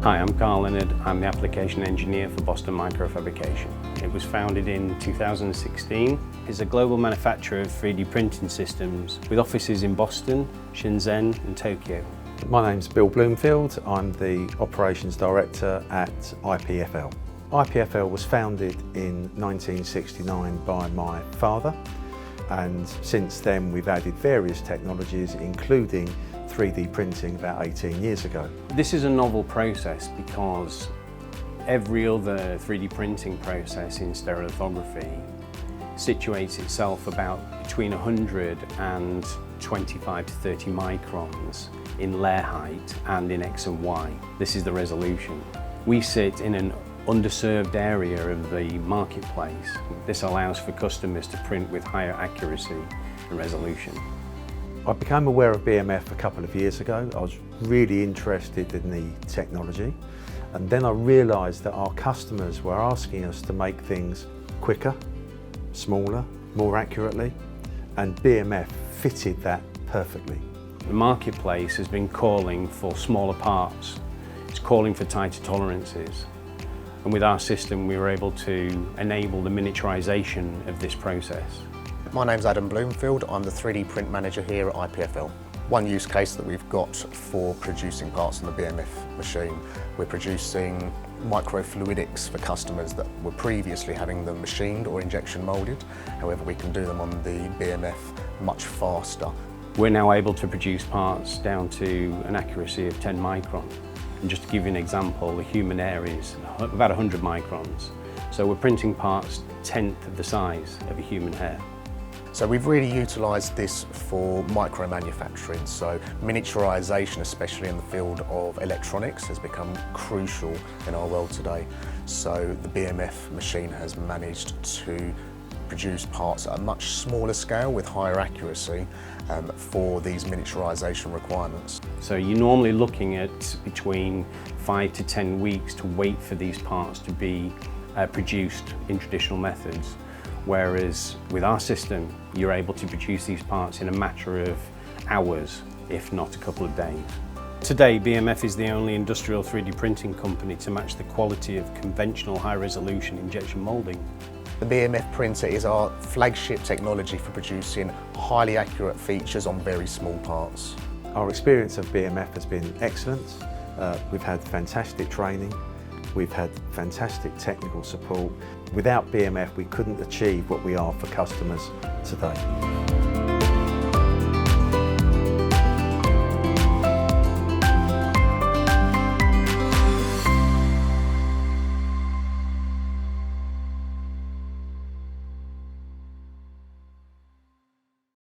Hi, I'm Carl Leonard. I'm the application engineer for Boston Microfabrication. It was founded in 2016. It's a global manufacturer of 3D printing systems with offices in Boston, Shenzhen and Tokyo. My name's Bill Bloomfield. I'm the Operations Director at IPFL. IPFL was founded in 1969 by my father, and since then we've added various technologies including 3D printing about 18 years ago. This is a novel process because every other 3D printing process in stereolithography situates itself about between 100 and 25 to 30 microns in layer height and in X and Y. This is the resolution. We sit in an underserved area of the marketplace. This allows for customers to print with higher accuracy and resolution. I became aware of BMF a couple of years ago. I was really interested in the technology, and then I realised that our customers were asking us to make things quicker, smaller, more accurately, and BMF fitted that perfectly. The marketplace has been calling for smaller parts. It's calling for tighter tolerances. And with our system, we were able to enable the miniaturization of this process. My name's Adam Bloomfield. I'm the 3D print manager here at IPFL. One use case that we've got for producing parts on the BMF machine, we're producing microfluidics for customers that were previously having them machined or injection moulded. However, we can do them on the BMF much faster. We're now able to produce parts down to an accuracy of 10 micron. And just to give you an example, the human hair is about 100 microns. So we're printing parts 1/10 of the size of a human hair. So we've really utilised this for micro manufacturing. So miniaturisation, especially in the field of electronics, has become crucial in our world today. So the BMF machine has managed to produce parts at a much smaller scale with higher accuracy for these miniaturisation requirements. So you're normally looking at between 5 to 10 weeks to wait for these parts to be produced in traditional methods. Whereas with our system, you're able to produce these parts in a matter of hours, if not a couple of days. Today, BMF is the only industrial 3D printing company to match the quality of conventional high-resolution injection moulding. The BMF printer is our flagship technology for producing highly accurate features on very small parts. Our experience of BMF has been excellent. We've had fantastic training. We've had fantastic technical support. Without BMF, we couldn't achieve what we are for customers today.